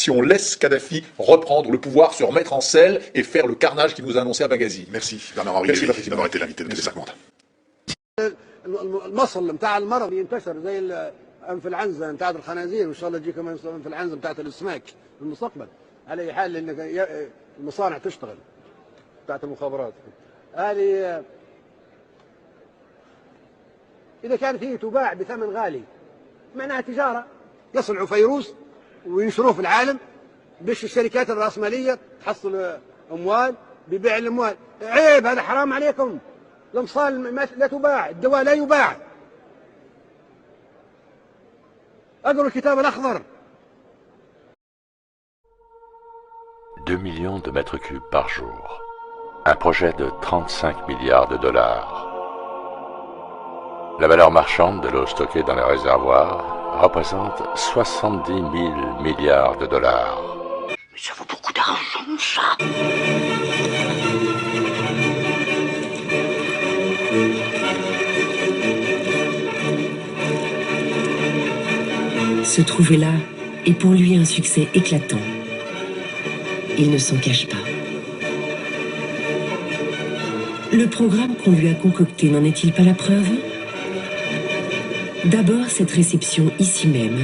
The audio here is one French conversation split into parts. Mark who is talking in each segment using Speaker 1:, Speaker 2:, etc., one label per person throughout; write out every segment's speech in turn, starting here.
Speaker 1: si on laisse Kadhafi reprendre le pouvoir, se remettre en selle et faire le carnage qu'il nous a annoncé à Benghazi.
Speaker 2: Merci Bernard-Henri Lévy d'avoir été l'invité de Télésat Monde.
Speaker 3: المصل بتاع المرض ينتشر زي الانفلونزا بتاعت الخنازير، وان شاء الله تجي كمان الانفلونزا بتاعت الاسماك في المستقبل. على اي حال لان المصانع تشتغل بتاعت المخابرات. هذه اذا كانت هي تباع بثمن غالي معناها تجاره، يصنعوا فيروس وينشروه في العالم باش الشركات الراسماليه تحصل اموال ببيع الاموال. عيب، هذا حرام عليكم. الامصال لا تباع، الدواء لا يباع. اقروا الكتاب الاخضر.
Speaker 4: 2 millions de mètres cubes par jour. Un projet de 35 milliards de dollars. La valeur marchande de l'eau stockée dans les réservoirs représente 70 000 milliards de dollars.
Speaker 5: Mais ça vaut beaucoup d'argent, ça.
Speaker 6: Se trouver là est pour lui un succès éclatant. Il ne s'en cache pas. Le programme qu'on lui a concocté n'en est-il pas la preuve? D'abord cette réception ici même,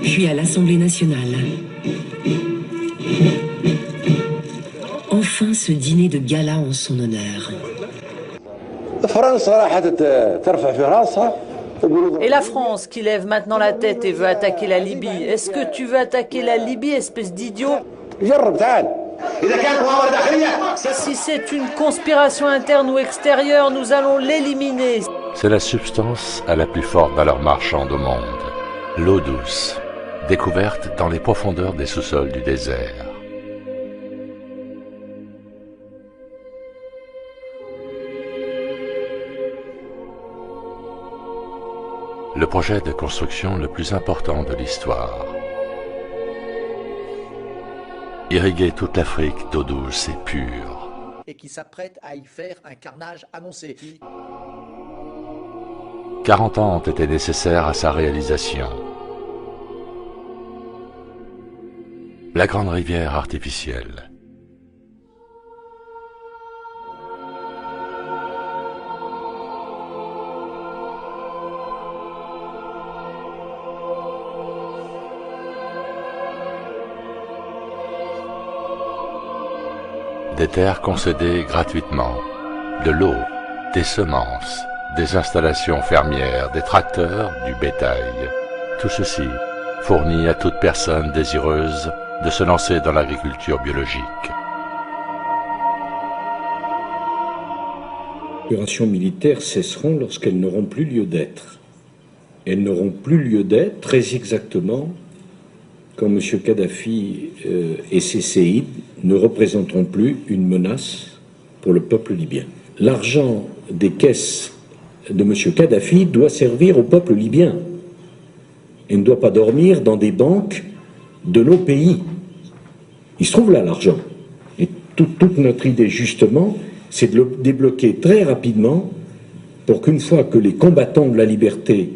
Speaker 6: puis à l'Assemblée nationale. Enfin ce dîner de gala en son honneur.
Speaker 7: Et la France qui lève maintenant la tête et veut attaquer la Libye. Est-ce que tu veux attaquer la Libye, espèce d'idiot? Si c'est une conspiration interne ou extérieure, nous allons l'éliminer.
Speaker 4: C'est la substance à la plus forte valeur marchande au monde. L'eau douce, découverte dans les profondeurs des sous-sols du désert. Le projet de construction le plus important de l'histoire. Irriguer toute l'Afrique d'eau douce et pure.
Speaker 8: Et qui s'apprête à y faire un carnage annoncé.
Speaker 4: 40 ans ont été nécessaires à sa réalisation. La grande rivière artificielle. Des terres concédées gratuitement, de l'eau, des semences, des installations fermières, des tracteurs, du bétail. Tout ceci fourni à toute personne désireuse de se lancer dans l'agriculture biologique.
Speaker 9: Les opérations militaires cesseront lorsqu'elles n'auront plus lieu d'être. Elles n'auront plus lieu d'être très exactement quand M. Kadhafi et ses séides ne représenteront plus une menace pour le peuple libyen. L'argent des caisses de M. Kadhafi doit servir au peuple libyen et ne doit pas dormir dans des banques de nos pays. Il se trouve là l'argent. Et toute notre idée justement, c'est de le débloquer très rapidement pour qu'une fois que les combattants de la liberté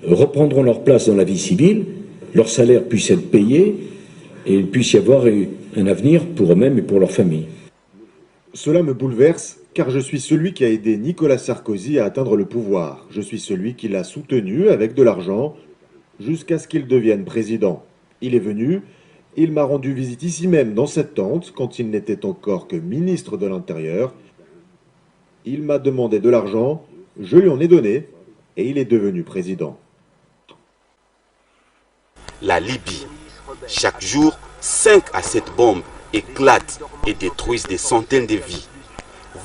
Speaker 9: reprendront leur place dans la vie civile, leur salaire puisse être payé et il puisse y avoir un avenir pour eux-mêmes et pour leur famille.
Speaker 10: Cela me bouleverse car je suis celui qui a aidé Nicolas Sarkozy à atteindre le pouvoir. Je suis celui qui l'a soutenu avec de l'argent jusqu'à ce qu'il devienne président. Il est venu, il m'a rendu visite ici même dans cette tente quand il n'était encore que ministre de l'Intérieur. Il m'a demandé de l'argent, je lui en ai donné et il est devenu président.
Speaker 11: La Libye. Chaque jour, 5 à 7 bombes éclatent et détruisent des centaines de vies.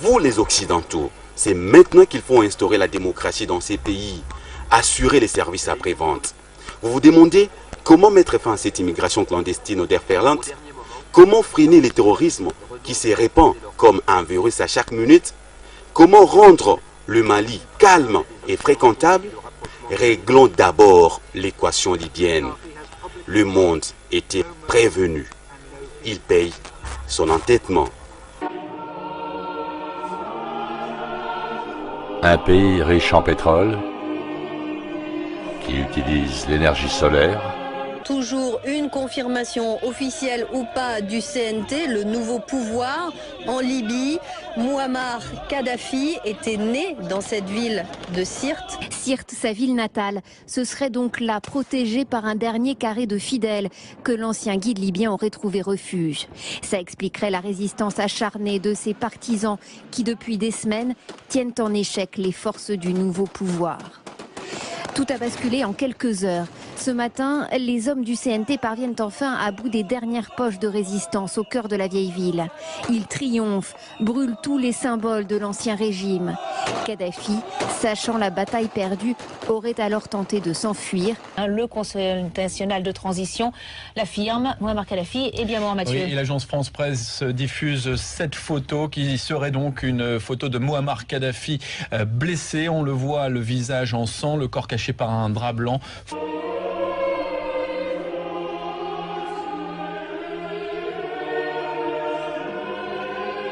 Speaker 11: Vous les Occidentaux, c'est maintenant qu'il faut instaurer la démocratie dans ces pays, assurer les services après-vente. Vous vous demandez comment mettre fin à cette immigration clandestine ou déferlante? Comment freiner le terrorisme qui se répand comme un virus à chaque minute? Comment rendre le Mali calme et fréquentable? Réglons d'abord l'équation libyenne. Le monde était prévenu. Il paye son entêtement.
Speaker 4: Un pays riche en pétrole, qui utilise l'énergie solaire,
Speaker 12: toujours une confirmation officielle ou pas du CNT, le nouveau pouvoir en Libye. Muammar Kadhafi était né dans cette ville de Sirte.
Speaker 13: Sirte, sa ville natale, ce serait donc là protégé par un dernier carré de fidèles que l'ancien guide libyen aurait trouvé refuge. Ça expliquerait la résistance acharnée de ses partisans qui depuis des semaines tiennent en échec les forces du nouveau pouvoir. Tout a basculé en quelques heures. Ce matin, les hommes du CNT parviennent enfin à bout des dernières poches de résistance au cœur de la vieille ville. Ils triomphent, brûlent tous les symboles de l'ancien régime. Kadhafi, sachant la bataille perdue, aurait alors tenté de s'enfuir.
Speaker 14: Le Conseil national de transition l'affirme, Muammar Kadhafi est bien mort, Mathieu.
Speaker 15: Oui, et l'agence France Presse diffuse cette photo qui serait donc une photo de Muammar Kadhafi blessé. On le voit, le visage en sang, le corps caché par un drap blanc.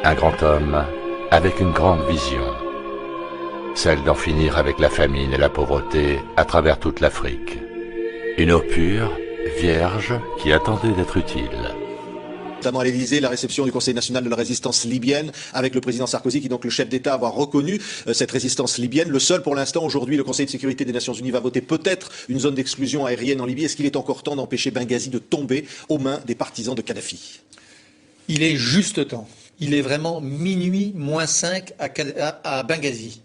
Speaker 4: Un grand homme avec une grande vision, celle d'en finir avec la famine et la pauvreté à travers toute l'Afrique. Une eau pure, vierge, qui attendait d'être utile.
Speaker 16: Notamment à l'Élysée, la réception du Conseil national de la résistance libyenne, avec le président Sarkozy, qui est donc le chef d'État, avoir reconnu cette résistance libyenne. Le seul pour l'instant, aujourd'hui, le Conseil de sécurité des Nations Unies va voter peut-être une zone d'exclusion aérienne en Libye. Est-ce qu'il est encore temps d'empêcher Benghazi de tomber aux mains des partisans de Kadhafi?
Speaker 8: Il est juste temps. Il est vraiment minuit moins 5 à Benghazi.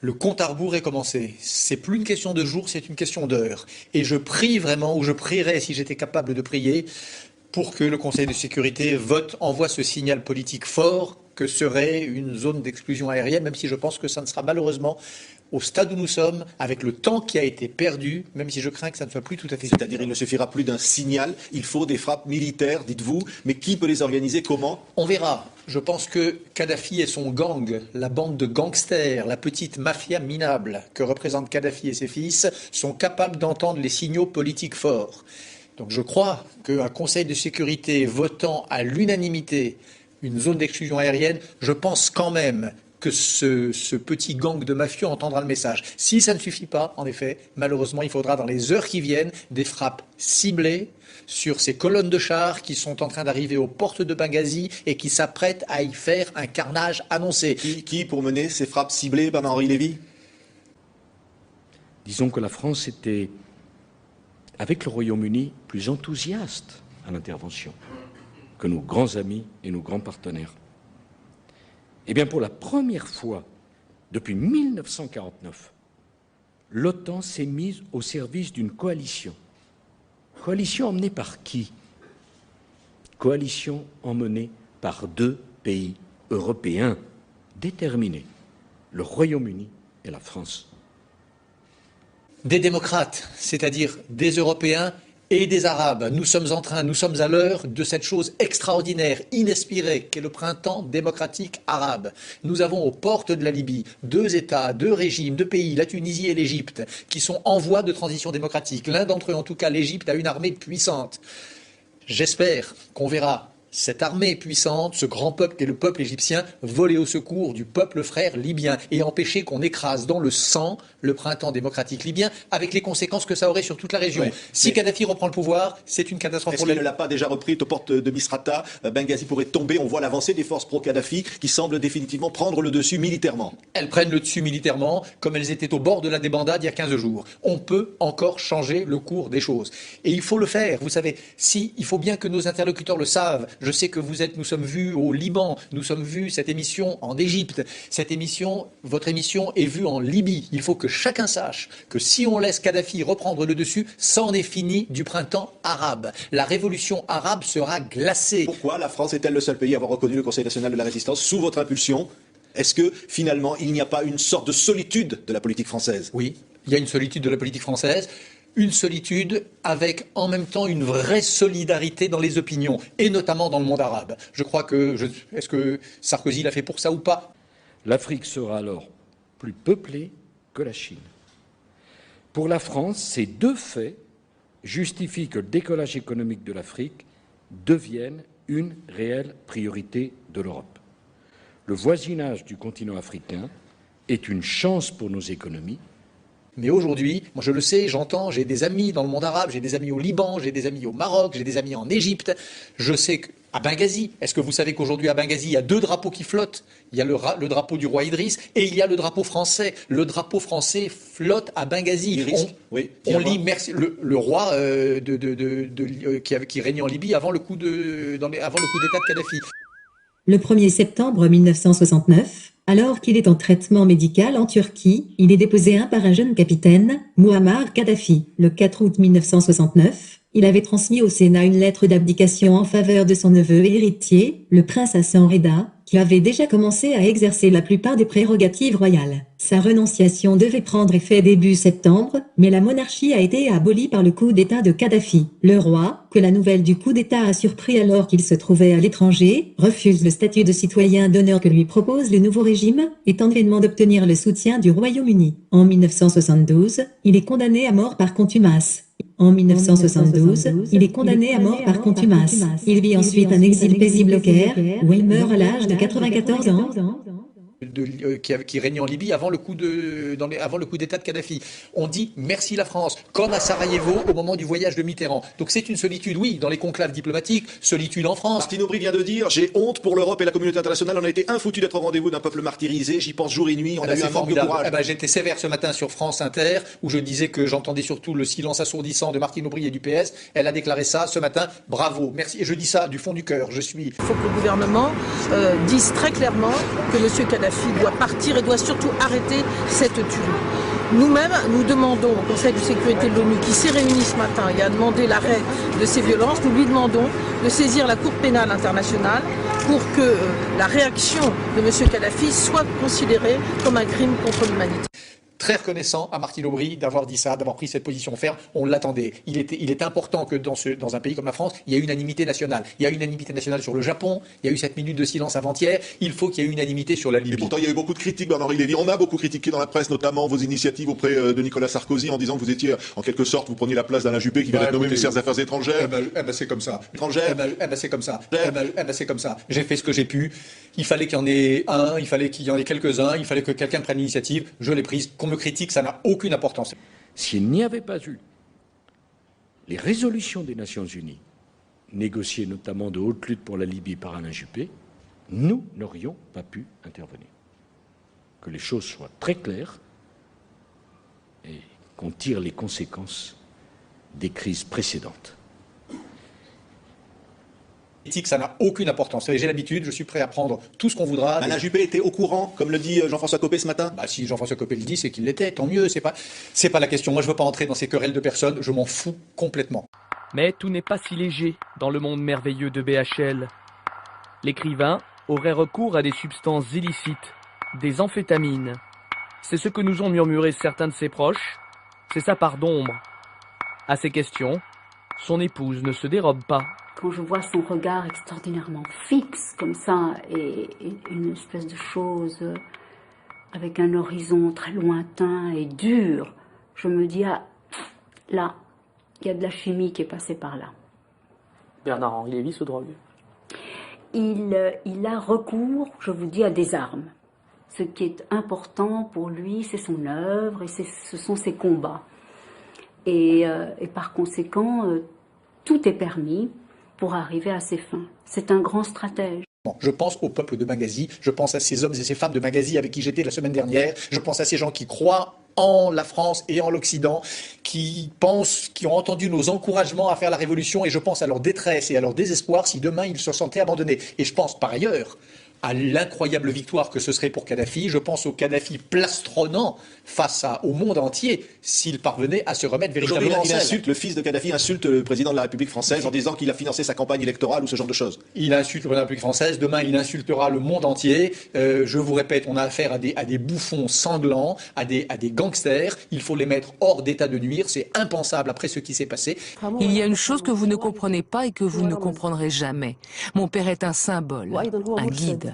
Speaker 8: Le compte à rebours est commencé. C'est plus une question de jours, c'est une question d'heures. Et je prie vraiment, ou je prierais si j'étais capable de prier, pour que le Conseil de sécurité envoie ce signal politique fort que serait une zone d'exclusion aérienne, même si je pense que ça ne sera malheureusement, au stade où nous sommes, avec le temps qui a été perdu, même si je crains que ça ne soit plus tout à fait...
Speaker 16: C'est-à-dire il ne suffira plus d'un signal, il faut des frappes militaires, dites-vous, mais qui peut les organiser, comment?
Speaker 8: On verra. Je pense que Kadhafi et son gang, la bande de gangsters, la petite mafia minable que représentent Kadhafi et ses fils, sont capables d'entendre les signaux politiques forts. Donc je crois qu'un Conseil de sécurité votant à l'unanimité une zone d'exclusion aérienne, je pense quand même que ce petit gang de mafieux entendra le message. Si ça ne suffit pas, en effet, malheureusement, il faudra dans les heures qui viennent des frappes ciblées sur ces colonnes de chars qui sont en train d'arriver aux portes de Benghazi et qui s'apprêtent à y faire un carnage annoncé.
Speaker 16: Qui pour mener ces frappes ciblées, Bernard-Henri Lévy?
Speaker 9: Disons que la France était, avec le Royaume-Uni, plus enthousiaste à l'intervention que nos grands amis et nos grands partenaires. Eh bien, pour la première fois depuis 1949, l'OTAN s'est mise au service d'une coalition. Coalition emmenée par qui? Coalition emmenée par deux pays européens déterminés, le Royaume-Uni et la France.
Speaker 8: Des démocrates, c'est-à-dire des Européens et des Arabes. Nous sommes à l'heure de cette chose extraordinaire, inespérée, qu'est le printemps démocratique arabe. Nous avons aux portes de la Libye deux États, deux régimes, deux pays, la Tunisie et l'Égypte, qui sont en voie de transition démocratique. L'un d'entre eux, en tout cas l'Égypte, a une armée puissante. J'espère qu'on verra cette armée puissante, ce grand peuple qu'est le peuple égyptien, voler au secours du peuple frère libyen et empêcher qu'on écrase dans le sang le printemps démocratique libyen, avec les conséquences que ça aurait sur toute la région. Ouais, si Kadhafi reprend le pouvoir, c'est une catastrophe pour
Speaker 16: Est-ce qu'il ne l'a pas déjà repris aux portes de Misrata? Benghazi pourrait tomber. On voit l'avancée des forces pro-Kadhafi qui semblent définitivement prendre le dessus militairement.
Speaker 8: Elles prennent le dessus militairement, comme elles étaient au bord de la débandade il y a 15 jours. On peut encore changer le cours des choses. Et il faut le faire. Vous savez, il faut bien que nos interlocuteurs le savent. Je sais que nous sommes vus au Liban, nous sommes vus cette émission en Égypte. Votre émission est vue en Libye. Il faut que chacun sache que si on laisse Kadhafi reprendre le dessus, c'en est fini du printemps arabe. La révolution arabe sera glacée.
Speaker 16: Pourquoi la France est-elle le seul pays à avoir reconnu le Conseil national de la résistance sous votre impulsion? Est-ce que finalement il n'y a pas une sorte de solitude de la politique française?
Speaker 8: Oui, il y a une solitude de la politique française. Une solitude avec en même temps une vraie solidarité dans les opinions, et notamment dans le monde arabe. Je crois que... Est-ce que Sarkozy l'a fait pour ça ou pas?
Speaker 9: L'Afrique sera alors plus peuplée que la Chine. Pour la France, ces deux faits justifient que le décollage économique de l'Afrique devienne une réelle priorité de l'Europe. Le voisinage du continent africain est une chance pour nos économies,
Speaker 8: Mais aujourd'hui, moi je le sais, j'entends, j'ai des amis dans le monde arabe, j'ai des amis au Liban, j'ai des amis au Maroc, j'ai des amis en Égypte. Je sais qu'à Benghazi, est-ce que vous savez qu'aujourd'hui à Benghazi, il y a 2 drapeaux qui flottent? Il y a le drapeau du roi Idriss et il y a le drapeau français. Le drapeau français flotte à Benghazi. On lit merci, le roi qui régnait en Libye avant le coup d'État de Kadhafi.
Speaker 17: Le 1er septembre 1969, alors qu'il est en traitement médical en Turquie, il est déposé par un jeune capitaine, Muammar Kadhafi. Le 4 août 1969, il avait transmis au Sénat une lettre d'abdication en faveur de son neveu et héritier, le prince Hassan Reda, qui avait déjà commencé à exercer la plupart des prérogatives royales. Sa renonciation devait prendre effet début septembre, mais la monarchie a été abolie par le coup d'État de Kadhafi. Le roi, que la nouvelle du coup d'État a surpris alors qu'il se trouvait à l'étranger, refuse le statut de citoyen d'honneur que lui propose le nouveau régime et tente vainement d'obtenir le soutien du Royaume-Uni. En 1972, il est condamné à mort par contumace. En 1972, il est condamné à mort par contumace. Il vit ensuite un exil paisible au Caire, où il meurt à l'âge de 94 ans.
Speaker 8: Qui régnait en Libye avant le coup d'État de Kadhafi. On dit merci la France, comme à Sarajevo au moment du voyage de Mitterrand. Donc c'est une solitude, oui, dans les conclaves diplomatiques, solitude en France.
Speaker 16: Martine Aubry vient de dire, j'ai honte pour l'Europe et la communauté internationale, on a été infoutus d'être au rendez-vous d'un peuple martyrisé, j'y pense jour et nuit, on a eu un manque de courage.
Speaker 8: J'étais sévère ce matin sur France Inter, où je disais que j'entendais surtout le silence assourdissant de Martine Aubry et du PS. Elle a déclaré ça ce matin, bravo, merci. Et je dis ça du fond du cœur, Il
Speaker 18: faut que le gouvernement dise très clairement que M. Kadhafi doit partir et doit surtout arrêter cette tuerie. Nous-mêmes, nous demandons au Conseil de sécurité de l'ONU, qui s'est réuni ce matin et a demandé l'arrêt de ces violences, nous lui demandons de saisir la Cour pénale internationale pour que la réaction de M. Kadhafi soit considérée comme un crime contre l'humanité.
Speaker 8: Très reconnaissant à Martine Aubry d'avoir dit ça, d'avoir pris cette position ferme. On l'attendait. Il est important que dans un pays comme la France, il y ait unanimité nationale. Il y a unanimité nationale sur le Japon. Il y a eu cette minute de silence avant-hier. Il faut qu'il y ait unanimité sur la Libye.
Speaker 2: Et pourtant, il y a eu beaucoup de critiques, Bernard-Henri Lévy. On a beaucoup critiqué dans la presse, notamment vos initiatives auprès de Nicolas Sarkozy, en disant que vous étiez, en quelque sorte, vous preniez la place d'Alain Juppé, qui vient d'être nommé ministère des Affaires étrangères.
Speaker 8: C'est comme ça. C'est comme ça. C'est comme ça. J'ai fait ce que j'ai pu. Il fallait qu'il y en ait un, il fallait qu'il y en ait quelques-uns, il fallait que quelqu'un prenne l'initiative. Je l'ai prise. Qu'on me critique, ça n'a aucune importance.
Speaker 9: S'il n'y avait pas eu les résolutions des Nations Unies, négociées notamment de haute lutte pour la Libye par Alain Juppé, nous n'aurions pas pu intervenir. Que les choses soient très claires et qu'on tire les conséquences des crises précédentes.
Speaker 8: Ça n'a aucune importance. J'ai l'habitude, je suis prêt à prendre tout ce qu'on voudra.
Speaker 16: Alain Juppé était au courant, comme le dit Jean-François Copé ce matin.
Speaker 8: Si Jean-François Copé le dit, c'est qu'il l'était, tant mieux. C'est pas la question. Moi, je veux pas entrer dans ces querelles de personnes. Je m'en fous complètement.
Speaker 19: Mais tout n'est pas si léger dans le monde merveilleux de BHL. L'écrivain aurait recours à des substances illicites, des amphétamines. C'est ce que nous ont murmuré certains de ses proches. C'est sa part d'ombre. À ces questions, son épouse ne se dérobe pas.
Speaker 5: Quand je vois son regard extraordinairement fixe comme ça et une espèce de chose avec un horizon très lointain et dur, je me dis, ah, là, il y a de la chimie qui est passée par là.
Speaker 19: Bernard-Henri Lévy se drogue.
Speaker 5: Il a recours, je vous dis, à des armes. Ce qui est important pour lui, c'est son œuvre et ce sont ses combats. Et par conséquent, tout est permis pour arriver à ses fins. C'est un grand stratège.
Speaker 8: Je pense au peuple de Benghazi, je pense à ces hommes et ces femmes de Benghazi avec qui j'étais la semaine dernière, je pense à ces gens qui croient en la France et en l'Occident, qui ont entendu nos encouragements à faire la révolution, et je pense à leur détresse et à leur désespoir si demain ils se sentaient abandonnés. Et je pense par ailleurs à l'incroyable victoire que ce serait pour Kadhafi. Je pense au Kadhafi plastronnant face au monde entier s'il parvenait à se remettre véritablement en selle.
Speaker 16: Il insulte, le fils de Kadhafi insulte le président de la République française en disant qu'il a financé sa campagne électorale ou ce genre de choses.
Speaker 8: Il insulte le président de la République française, demain il insultera le monde entier. Je vous répète, on a affaire à des bouffons sanglants, à des gangsters. Il faut les mettre hors d'état de nuire. C'est impensable après ce qui s'est passé.
Speaker 20: Il y a une chose que vous ne comprenez pas et que vous ne comprendrez jamais. Mon père est un symbole, un guide.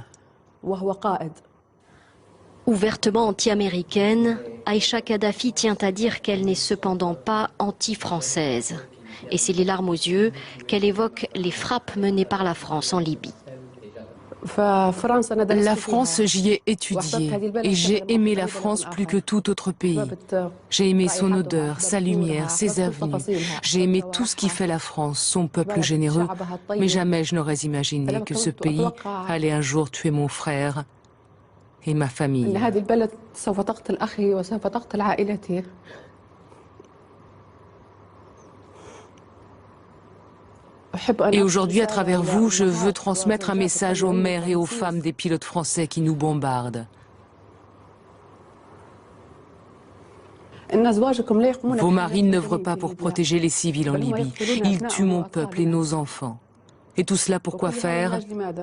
Speaker 21: Ouvertement anti-américaine, Aïcha Kadhafi tient à dire qu'elle n'est cependant pas anti-française. Et c'est les larmes aux yeux qu'elle évoque les frappes menées par la France en Libye.
Speaker 20: La France, j'y ai étudié et j'ai aimé la France plus que tout autre pays. J'ai aimé son odeur, sa lumière, ses avenues. J'ai aimé tout ce qui fait la France, son peuple généreux. Mais jamais je n'aurais imaginé que ce pays allait un jour tuer mon frère et ma famille. Et aujourd'hui, à travers vous, je veux transmettre un message aux mères et aux femmes des pilotes français qui nous bombardent. Vos maris n'œuvrent pas pour protéger les civils en Libye. Ils tuent mon peuple et nos enfants. Et tout cela pour quoi faire?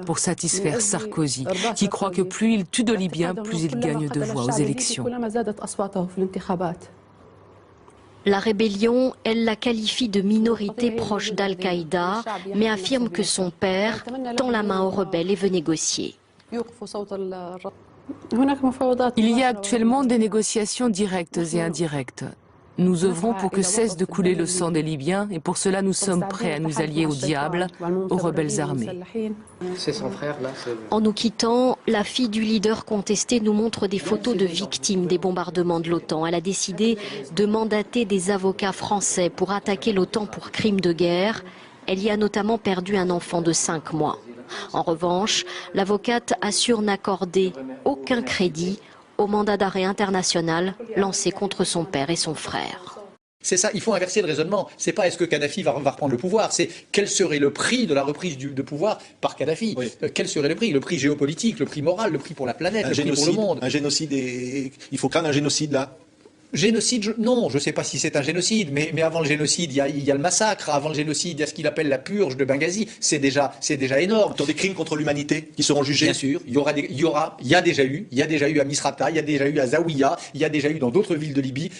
Speaker 20: Pour satisfaire Sarkozy, qui croit que plus il tue de Libyens, plus il gagne de voix aux élections.
Speaker 21: La rébellion, elle la qualifie de minorité proche d'Al-Qaïda, mais affirme que son père tend la main aux rebelles et veut négocier.
Speaker 20: Il y a actuellement des négociations directes et indirectes. Nous œuvrons pour que cesse de couler le sang des Libyens et pour cela nous sommes prêts à nous allier au diable, aux rebelles armés.
Speaker 1: C'est son frère là.
Speaker 21: En nous quittant, la fille du leader contesté nous montre des photos de victimes des bombardements de l'OTAN. Elle a décidé de mandater des avocats français pour attaquer l'OTAN pour crimes de guerre. Elle y a notamment perdu un enfant de 5 mois. En revanche, l'avocate assure n'accorder aucun crédit au mandat d'arrêt international lancé contre son père et son frère.
Speaker 8: C'est ça, il faut inverser le raisonnement. C'est pas est-ce que Kadhafi va reprendre le pouvoir, c'est quel serait le prix de la reprise de pouvoir par Kadhafi. Oui. Quel serait le prix géopolitique, le prix moral, le prix pour la planète, le prix pour le monde.
Speaker 16: Un génocide, il faut craindre un génocide là.
Speaker 8: Génocide, non, je ne sais pas si c'est un génocide, mais avant le génocide, il y a le massacre, avant le génocide, il y a ce qu'il appelle la purge de Benghazi, c'est déjà énorme.
Speaker 16: Dans des crimes contre l'humanité qui seront jugés.
Speaker 8: Bien sûr, il y a déjà eu à Misrata, il y a déjà eu à Zawiya, il y a déjà eu dans d'autres villes de Libye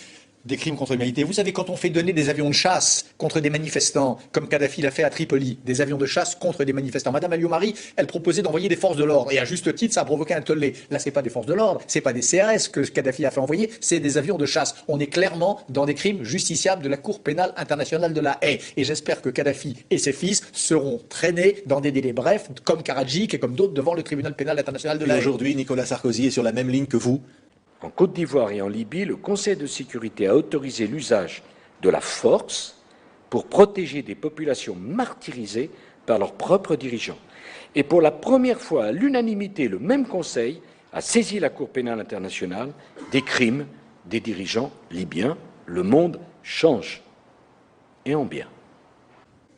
Speaker 8: des crimes contre l'humanité. Vous savez, quand on fait donner des avions de chasse contre des manifestants, comme Kadhafi l'a fait à Tripoli, des avions de chasse contre des manifestants, Madame Alliot-Marie, elle proposait d'envoyer des forces de l'ordre. Et à juste titre, ça a provoqué un tollé. Là, c'est pas des forces de l'ordre, c'est pas des CRS que Kadhafi a fait envoyer, c'est des avions de chasse. On est clairement dans des crimes justiciables de la Cour pénale internationale de la Haye. Et j'espère que Kadhafi et ses fils seront traînés dans des délais brefs, comme Karadzic et comme d'autres, devant le tribunal pénal international de la Haye.
Speaker 16: Aujourd'hui, Nicolas Sarkozy est sur la même ligne que vous.
Speaker 9: En Côte d'Ivoire et en Libye, le Conseil de sécurité a autorisé l'usage de la force pour protéger des populations martyrisées par leurs propres dirigeants. Et pour la première fois, à l'unanimité, le même Conseil a saisi la Cour pénale internationale des crimes des dirigeants libyens. Le monde change, et en bien.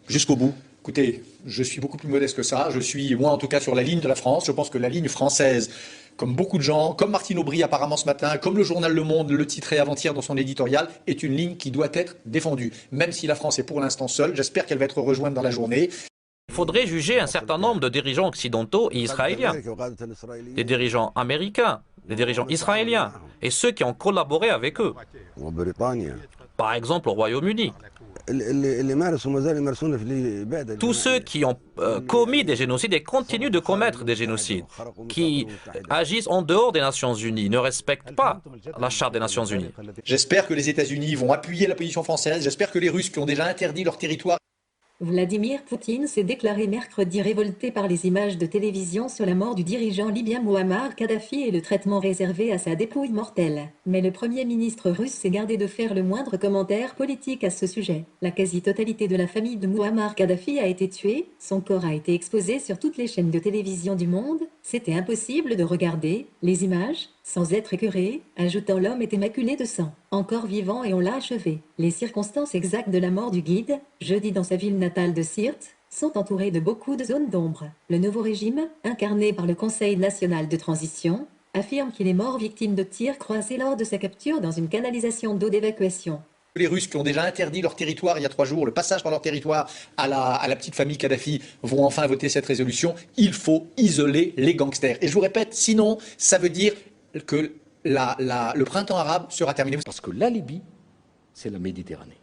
Speaker 16: Jusqu'au bout.
Speaker 8: Écoutez, je suis beaucoup plus modeste que ça. Je suis, moi en tout cas, sur la ligne de la France. Je pense que la ligne française, comme beaucoup de gens, comme Martine Aubry apparemment ce matin, comme le journal Le Monde le titrait avant-hier dans son éditorial, est une ligne qui doit être défendue. Même si la France est pour l'instant seule, j'espère qu'elle va être rejointe dans la journée.
Speaker 22: Il faudrait juger un certain nombre de dirigeants occidentaux et israéliens, des dirigeants américains, des dirigeants israéliens, et ceux qui ont collaboré avec eux. Par exemple au Royaume-Uni. Tous ceux qui ont commis des génocides et continuent de commettre des génocides, qui agissent en dehors des Nations Unies, ne respectent pas la Charte des Nations Unies.
Speaker 8: J'espère que les États-Unis vont appuyer la position française, j'espère que les Russes qui ont déjà interdit leur territoire.
Speaker 17: Vladimir Poutine s'est déclaré mercredi révolté par les images de télévision sur la mort du dirigeant libyen Mouammar Kadhafi et le traitement réservé à sa dépouille mortelle. Mais le Premier ministre russe s'est gardé de faire le moindre commentaire politique à ce sujet. La quasi-totalité de la famille de Mouammar Kadhafi a été tuée, son corps a été exposé sur toutes les chaînes de télévision du monde. C'était impossible de regarder les images sans être écœuré, ajoutant l'homme était maculé de sang. Encore vivant et on l'a achevé. Les circonstances exactes de la mort du guide, jeudi dans sa ville natale de Sirte, sont entourées de beaucoup de zones d'ombre. Le nouveau régime, incarné par le Conseil national de transition, affirme qu'il est mort victime de tirs croisés lors de sa capture dans une canalisation d'eau d'évacuation.
Speaker 8: Les Russes qui ont déjà interdit leur territoire il y a 3 jours, le passage par leur territoire à la petite famille Kadhafi, vont enfin voter cette résolution. Il faut isoler les gangsters. Et je vous répète, sinon, ça veut dire que le printemps arabe sera terminé.
Speaker 9: Parce que la Libye, c'est la Méditerranée.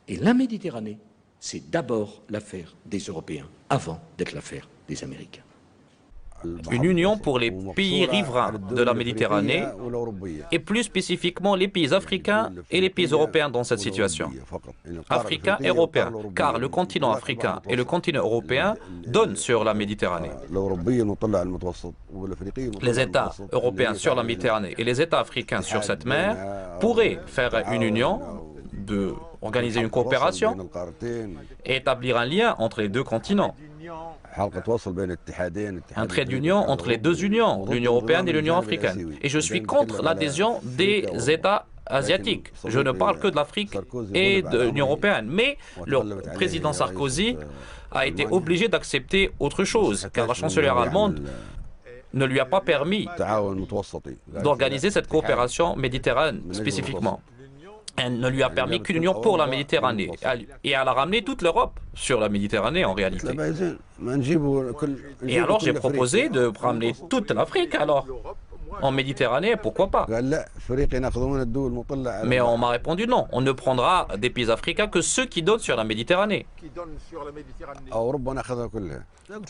Speaker 9: Et la Méditerranée, c'est d'abord l'affaire des Européens, avant d'être l'affaire des Américains.
Speaker 22: une union pour les pays riverains de la Méditerranée et plus spécifiquement les pays africains et les pays européens dans cette situation. Africains et européens, car le continent africain et le continent européen donnent sur la Méditerranée. Les États européens sur la Méditerranée et les États africains sur cette mer pourraient faire une union, organiser une coopération et établir un lien entre les deux continents. Un trait d'union entre les deux unions, l'Union européenne et l'Union africaine. Et je suis contre l'adhésion des États asiatiques. Je ne parle que de l'Afrique et de l'Union européenne. Mais le président Sarkozy a été obligé d'accepter autre chose, car la chancelière allemande ne lui a pas permis d'organiser cette coopération méditerranéenne spécifiquement. Elle ne lui a permis qu'une union pour la Méditerranée. Et elle a ramené toute l'Europe sur la Méditerranée en réalité. Et alors j'ai proposé de ramener toute l'Afrique alors en Méditerranée, pourquoi pas? Mais on m'a répondu non, on ne prendra des pays africains que ceux qui donnent sur la Méditerranée.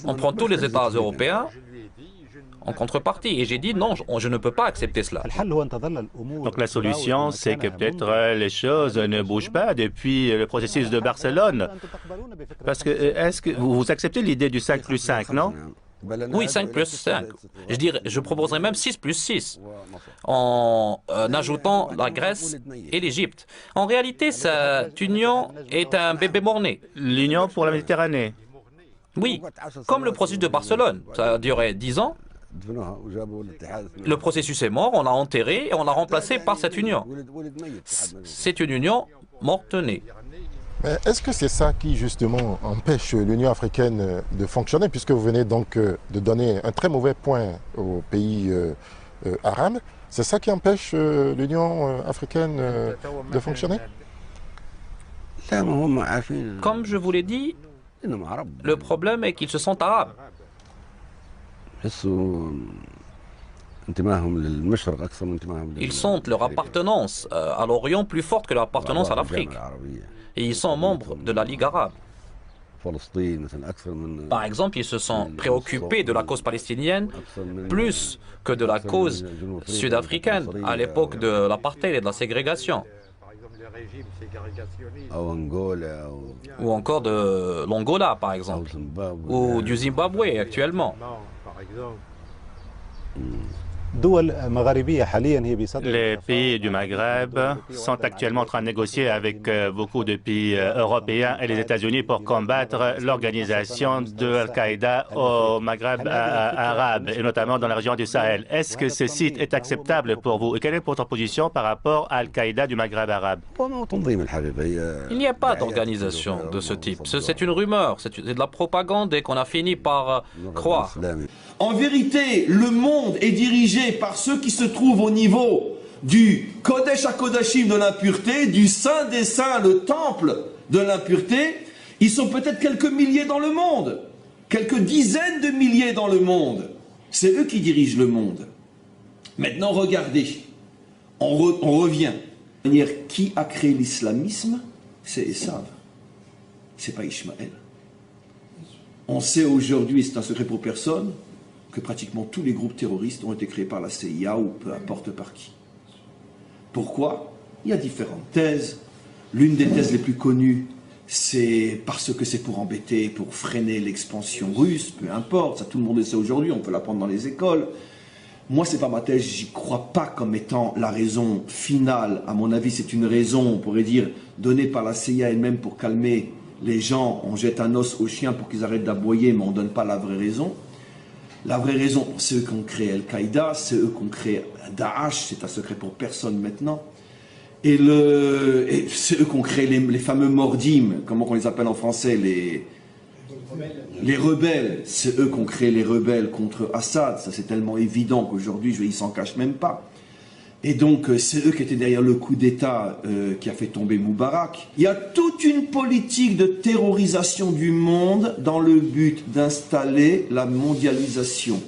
Speaker 22: On prend tous les États européens en contrepartie. Et j'ai dit non, je ne peux pas accepter cela.
Speaker 3: Donc la solution, c'est que peut-être les choses ne bougent pas depuis le processus de Barcelone. Parce que, est-ce que vous acceptez l'idée du 5 plus 5, non?
Speaker 22: Oui, 5 plus 5. Je proposerais même 6 plus 6, en ajoutant la Grèce et l'Égypte. En réalité, cette union est un bébé mort-né.
Speaker 3: L'union pour la Méditerranée?
Speaker 22: Oui, comme le processus de Barcelone. Ça a duré 10 ans. Le processus est mort, on l'a enterré et on l'a remplacé par cette union. C'est une union morte-née.
Speaker 6: Est-ce que c'est ça qui, justement, empêche l'Union africaine de fonctionner, puisque vous venez donc de donner un très mauvais point aux pays arabes? C'est ça qui empêche l'Union africaine de fonctionner?
Speaker 22: Comme je vous l'ai dit, le problème est qu'ils se sentent arabes. Ils sentent leur appartenance à l'Orient plus forte que leur appartenance à l'Afrique. Et ils sont membres de la Ligue arabe. Par exemple, ils se sont préoccupés de la cause palestinienne plus que de la cause sud-africaine à l'époque de l'apartheid et de la ségrégation. Ou encore de l'Angola, par exemple, ou du Zimbabwe actuellement.
Speaker 3: Les pays du Maghreb sont actuellement en train de négocier avec beaucoup de pays européens et les États-Unis pour combattre l'organisation de Al-Qaïda au Maghreb arabe et notamment dans la région du Sahel. Est-ce que ce site est acceptable pour vous et quelle est votre position par rapport à Al-Qaïda du Maghreb arabe?
Speaker 22: Il n'y a pas d'organisation de ce type. C'est une rumeur, c'est de la propagande et qu'on a fini par croire.
Speaker 23: En vérité, le monde est dirigé par ceux qui se trouvent au niveau du Kodesh HaKodashim de l'impureté, du Saint des Saints, le temple de l'impureté. Ils sont peut-être quelques milliers dans le monde, quelques dizaines de milliers dans le monde. C'est eux qui dirigent le monde. Maintenant, regardez, on revient. Qui a créé l'islamisme? C'est Esav, c'est pas Ishmaël. On sait aujourd'hui, et c'est un secret pour personne, que pratiquement tous les groupes terroristes ont été créés par la CIA ou peu importe par qui. Pourquoi? Il y a différentes thèses. L'une des thèses les plus connues, c'est parce que c'est pour embêter, pour freiner l'expansion russe, peu importe, ça tout le monde le sait aujourd'hui, on peut l'apprendre dans les écoles. Moi, c'est pas ma thèse, j'y crois pas comme étant la raison finale. À mon avis, c'est une raison, on pourrait dire, donnée par la CIA elle-même pour calmer les gens. On jette un os aux chiens pour qu'ils arrêtent d'aboyer, mais on ne donne pas la vraie raison. La vraie raison, c'est eux qui ont créé Al-Qaïda, c'est eux qui ont créé Daesh, c'est un secret pour personne maintenant. Et c'est eux qui ont créé les fameux mordim, comment on les appelle en français, les rebelles. C'est eux qui ont créé les rebelles contre Assad, ça c'est tellement évident qu'aujourd'hui, ils s'en cachent même pas. Et donc, c'est eux qui étaient derrière le coup d'État qui a fait tomber Moubarak. Il y a toute une politique de terrorisation du monde dans le but d'installer la mondialisation.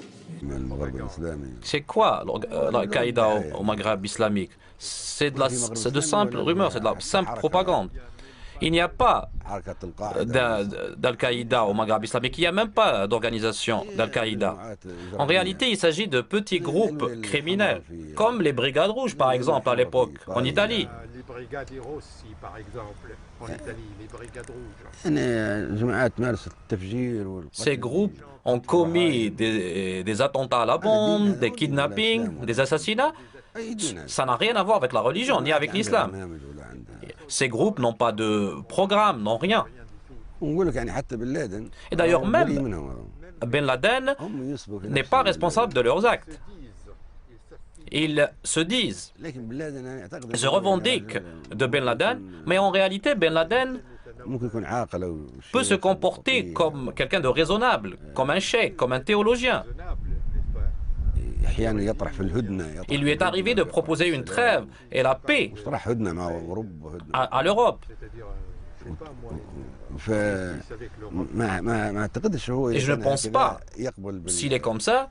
Speaker 22: C'est quoi l'Al-Qaïda au Maghreb islamique? C'est de simples rumeurs, c'est de la simple propagande. Il n'y a pas d'Al-Qaïda au Maghreb islamique, il n'y a même pas d'organisation d'Al-Qaïda. En réalité, il s'agit de petits groupes criminels, comme les Brigades Rouges, par exemple, à l'époque, en Italie.
Speaker 7: Les Brigades Rossi, par exemple, en Italie, les Brigades Rouges.
Speaker 22: Ces groupes ont commis des attentats à la bombe, des kidnappings, des assassinats. Ça n'a rien à voir avec la religion, ni avec l'islam. Ces groupes n'ont pas de programme, n'ont rien. Et d'ailleurs, même Ben Laden n'est pas responsable de leurs actes. Ils se disent, se revendiquent de Ben Laden, mais en réalité, Ben Laden peut se comporter comme quelqu'un de raisonnable, comme un cheikh, comme un théologien. Il lui est arrivé de proposer une trêve et la paix à l'Europe. Et je ne pense pas, s'il est comme ça,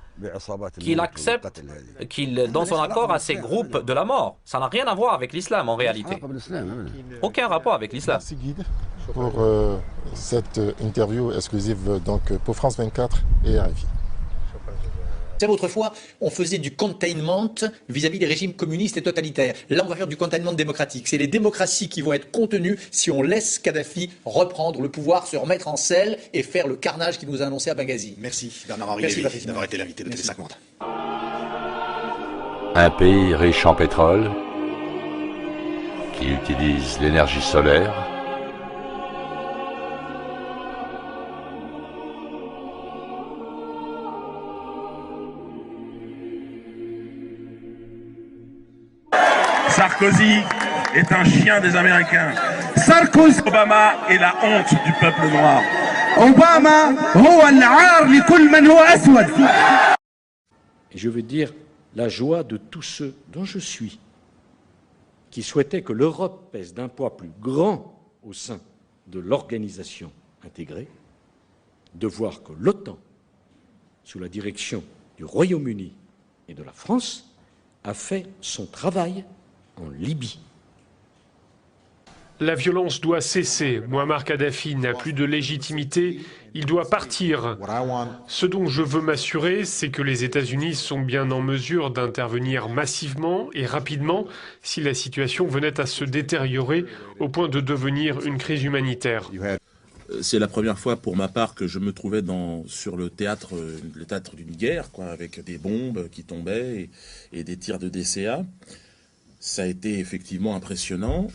Speaker 22: qu'il accepte, qu'il donne son accord à ces groupes de la mort. Ça n'a rien à voir avec l'islam en réalité. Aucun rapport avec l'islam.
Speaker 6: Merci Guide pour cette interview exclusive donc, pour France 24 et RFI.
Speaker 8: Vous savez, autrefois, on faisait du containment vis-à-vis des régimes communistes et totalitaires. Là, on va faire du containment démocratique. C'est les démocraties qui vont être contenues si on laisse Kadhafi reprendre le pouvoir, se remettre en selle et faire le carnage qu'il nous a annoncé à Benghazi.
Speaker 16: Merci Bernard-Henri Lévy d'avoir été l'invité de Télé5 Monde.
Speaker 4: Un pays riche en pétrole, qui utilise l'énergie solaire,
Speaker 10: Sarkozy est un chien des Américains. Sarkozy. Obama est la honte du peuple noir. Obama
Speaker 9: Et je veux dire la joie de tous ceux dont je suis, qui souhaitaient que l'Europe pèse d'un poids plus grand au sein de l'organisation intégrée, de voir que l'OTAN, sous la direction du Royaume-Uni et de la France, a fait son travail en Libye.
Speaker 11: La violence doit cesser. Muammar Kadhafi n'a plus de légitimité. Il doit partir. Ce dont je veux m'assurer, c'est que les États-Unis sont bien en mesure d'intervenir massivement et rapidement si la situation venait à se détériorer au point de devenir une crise humanitaire.
Speaker 24: C'est la première fois pour ma part que je me trouvais sur le théâtre d'une guerre, quoi, avec des bombes qui tombaient et des tirs de DCA. Ça a été effectivement impressionnant.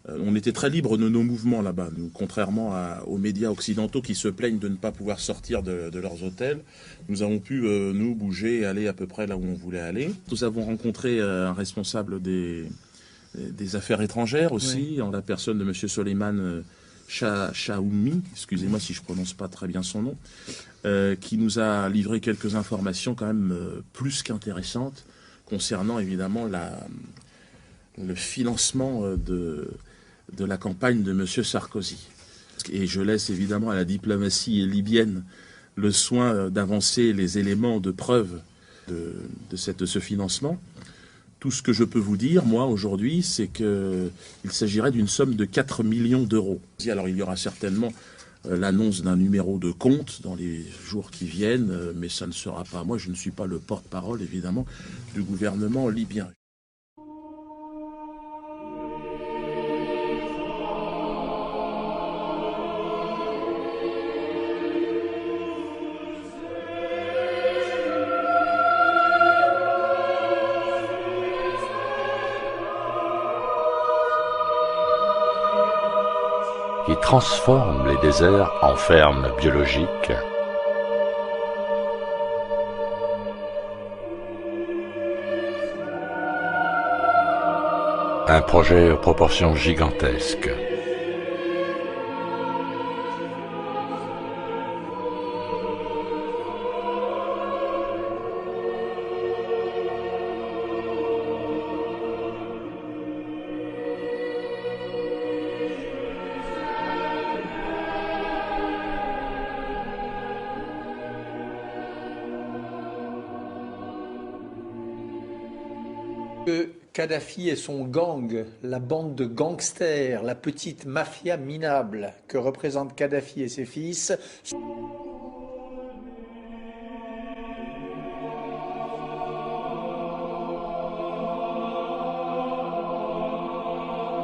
Speaker 24: On était très libres de nos mouvements là-bas, contrairement aux médias occidentaux qui se plaignent de ne pas pouvoir sortir de leurs hôtels. Nous avons pu, nous, bouger et aller à peu près là où on voulait aller. Nous avons rencontré un responsable des affaires étrangères aussi, en la personne de M. Soleiman Chaoumi, excusez-moi si je prononce pas très bien son nom, qui nous a livré quelques informations quand même plus qu'intéressantes concernant évidemment le financement de la campagne de M. Sarkozy. Et je laisse évidemment à la diplomatie libyenne le soin d'avancer les éléments de preuve de ce financement. Tout ce que je peux vous dire, moi, aujourd'hui, c'est qu'il s'agirait d'une somme de 4 millions d'euros. Alors, il y aura certainement l'annonce d'un numéro de compte dans les jours qui viennent, mais ça ne sera pas... Moi, je ne suis pas le porte-parole, évidemment, du gouvernement libyen.
Speaker 4: qui transforme les déserts en fermes biologiques. Un projet aux proportions gigantesques.
Speaker 8: Kadhafi et son gang, la bande de gangsters, la petite mafia minable que représentent Kadhafi et ses fils.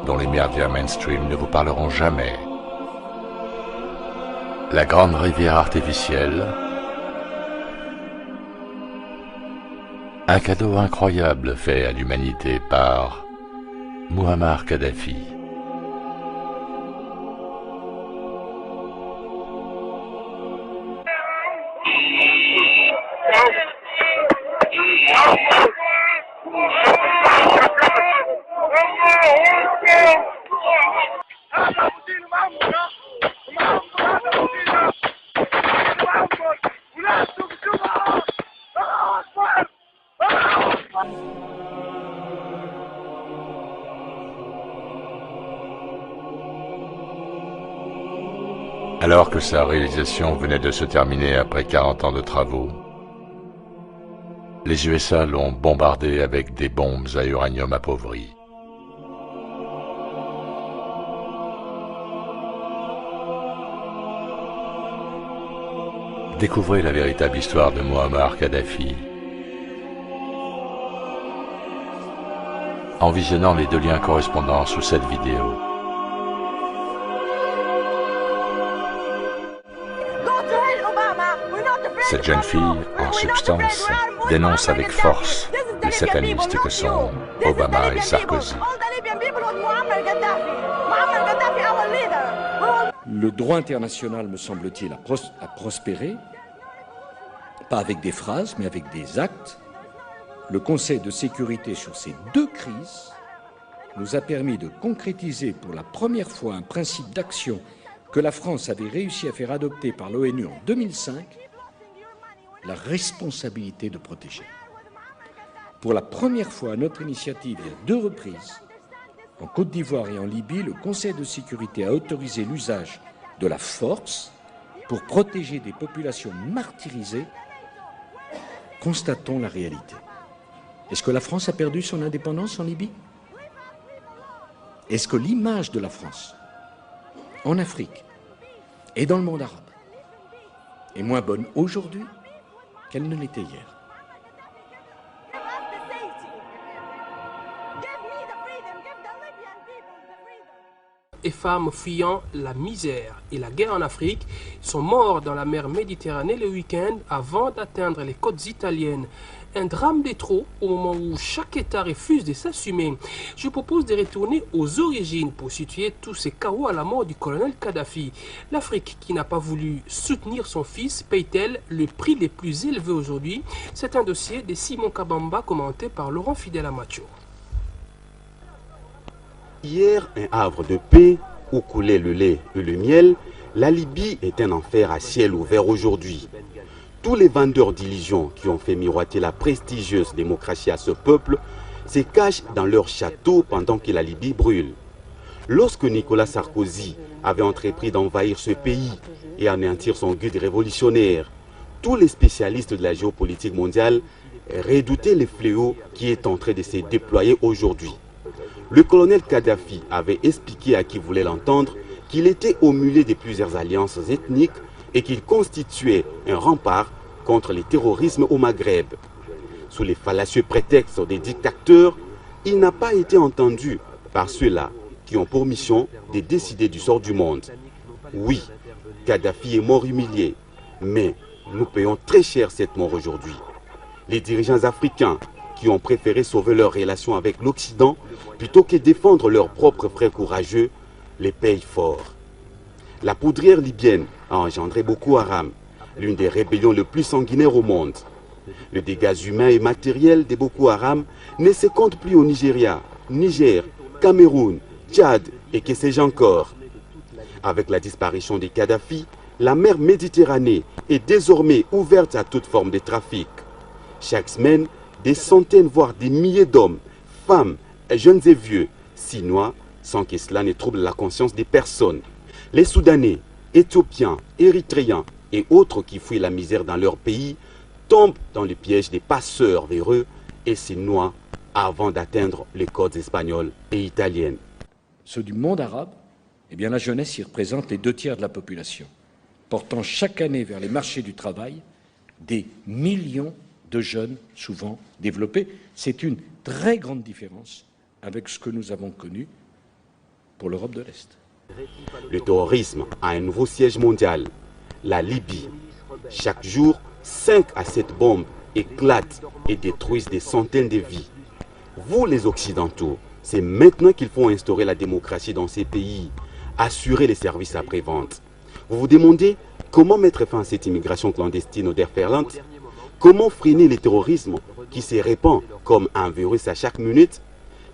Speaker 4: Dont les médias mainstream ne vous parleront jamais. La grande rivière artificielle, un cadeau incroyable fait à l'humanité par Mouammar Kadhafi. Alors que sa réalisation venait de se terminer après 40 ans de travaux, les USA l'ont bombardé avec des bombes à uranium appauvri. Découvrez la véritable histoire de Mouammar Kadhafi en visionnant les 2 liens correspondants sous cette vidéo. Cette jeune fille, en substance, dénonce avec force les satanistes que sont Obama et Sarkozy.
Speaker 9: Le droit international, me semble-t-il, a prospéré, pas avec des phrases, mais avec des actes. Le Conseil de sécurité sur ces 2 crises nous a permis de concrétiser pour la première fois un principe d'action que la France avait réussi à faire adopter par l'ONU en 2005, la responsabilité de protéger. Pour la première fois à notre initiative, il y a 2 reprises, en Côte d'Ivoire et en Libye, le Conseil de sécurité a autorisé l'usage de la force pour protéger des populations martyrisées. Constatons la réalité. Est-ce que la France a perdu son indépendance en Libye? Est-ce que l'image de la France en Afrique et dans le monde arabe est moins bonne aujourd'hui qu'elle ne l'était hier?
Speaker 12: Et femmes fuyant la misère et la guerre en Afrique sont morts dans la mer Méditerranée le week-end avant d'atteindre les côtes italiennes. Un drame de trop au moment où chaque État refuse de s'assumer. Je propose de retourner aux origines pour situer tous ces chaos à la mort du colonel Kadhafi. L'Afrique qui n'a pas voulu soutenir son fils paye-t-elle le prix le plus élevé aujourd'hui? C'est un dossier de Simon Kabamba commenté par Laurent Fidel Amacho.
Speaker 13: Hier, un havre de paix où coulait le lait et le miel, la Libye est un enfer à ciel ouvert aujourd'hui. Tous les vendeurs d'illusions qui ont fait miroiter la prestigieuse démocratie à ce peuple se cachent dans leur château pendant que la Libye brûle. Lorsque Nicolas Sarkozy avait entrepris d'envahir ce pays et anéantir son guide révolutionnaire, tous les spécialistes de la géopolitique mondiale redoutaient les fléaux qui est en train de se déployer aujourd'hui. Le colonel Kadhafi avait expliqué à qui voulait l'entendre qu'il était au mulet de plusieurs alliances ethniques et qu'il constituait un rempart contre le terrorisme au Maghreb. Sous les fallacieux prétextes des dictateurs, il n'a pas été entendu par ceux-là qui ont pour mission de décider du sort du monde. Oui, Kadhafi est mort humilié, mais nous payons très cher cette mort aujourd'hui. Les dirigeants africains qui ont préféré sauver leurs relations avec l'Occident plutôt que défendre leurs propres frères courageux, les payent fort. La poudrière libyenne a engendré Boko Haram, l'une des rébellions les plus sanguinaires au monde. Le dégât humain et matériel de Boko Haram ne se compte plus au Nigeria, Niger, Cameroun, Tchad et que sais-je encore. Avec la disparition des Kadhafi, la mer Méditerranée est désormais ouverte à toute forme de trafic. Chaque semaine, des centaines voire des milliers d'hommes, femmes, jeunes et vieux s'y noient sans que cela ne trouble la conscience des personnes. Les Soudanais, Éthiopiens, Érythréens et autres qui fuient la misère dans leur pays tombent dans le piège des passeurs véreux et se noient avant d'atteindre les côtes espagnoles et italiennes.
Speaker 9: Ceux du monde arabe, eh bien la jeunesse y représente les 2/3 de la population, portant chaque année vers les marchés du travail des millions de jeunes souvent développés. C'est une très grande différence avec ce que nous avons connu pour l'Europe de l'Est.
Speaker 13: Le terrorisme a un nouveau siège mondial, la Libye. Chaque jour, 5 à 7 bombes éclatent et détruisent des centaines de vies. Vous, les Occidentaux, c'est maintenant qu'il faut instaurer la démocratie dans ces pays, assurer les services après-vente. Vous vous demandez comment mettre fin à cette immigration clandestine déferlante? Comment freiner le terrorisme qui se répand comme un virus à chaque minute?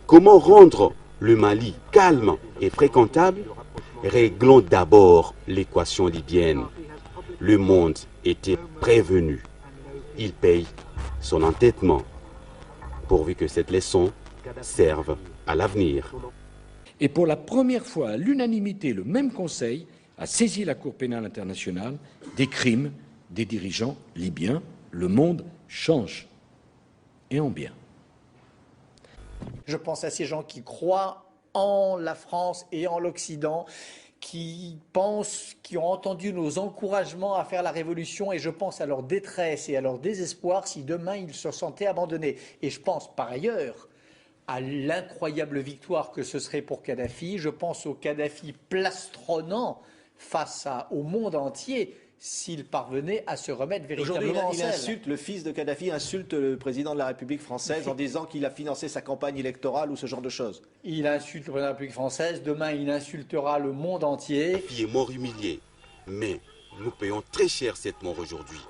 Speaker 13: Comment rendre le Mali calme et fréquentable? Réglons d'abord l'équation libyenne. Le monde était prévenu. Il paye son entêtement, pourvu que cette leçon serve à l'avenir.
Speaker 9: Et pour la première fois, à l'unanimité, le même Conseil a saisi la Cour pénale internationale des crimes des dirigeants libyens. Le monde change, et en bien.
Speaker 2: Je pense à ces gens qui croient en la France et en l'Occident, qui pensent, qui ont entendu nos encouragements à faire la révolution, et je pense à leur détresse et à leur désespoir si demain ils se sentaient abandonnés. Et je pense par ailleurs à l'incroyable victoire que ce serait pour Kadhafi. Je pense au Kadhafi plastronnant face au monde entier s'il parvenait à se remettre véritablement en selle.
Speaker 16: Le fils de Kadhafi insulte le président de la République française en disant qu'il a financé sa campagne électorale ou ce genre de choses.
Speaker 2: Il insulte le président de la République française, demain il insultera le monde entier.
Speaker 13: Kadhafi est mort humilié, mais nous payons très cher cette mort aujourd'hui.